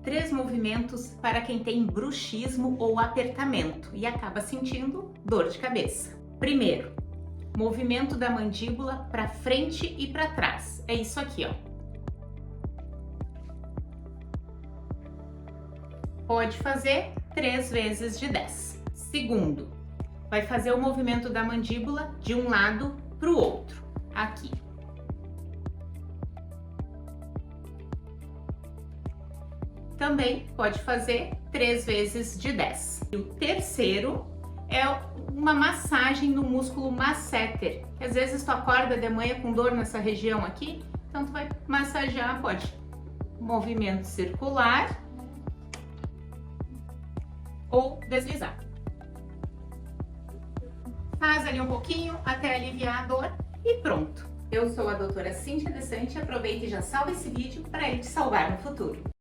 3 movimentos para quem tem bruxismo ou apertamento e acaba sentindo dor de cabeça. Primeiro, movimento da mandíbula para frente e para trás. É isso aqui, ó. Pode fazer 3 vezes de 10. Segundo, vai fazer o movimento da mandíbula de um lado para o outro, aqui. Também pode fazer 3 vezes de 10. E o terceiro é uma massagem no músculo masseter. Às vezes tu acorda de manhã com dor nessa região aqui, então tu vai massagear, pode. Movimento circular ou deslizar. Faz ali um pouquinho até aliviar a dor e pronto. Eu sou a doutora Cíntia Desante, aproveita e já salva esse vídeo para ele te salvar no futuro.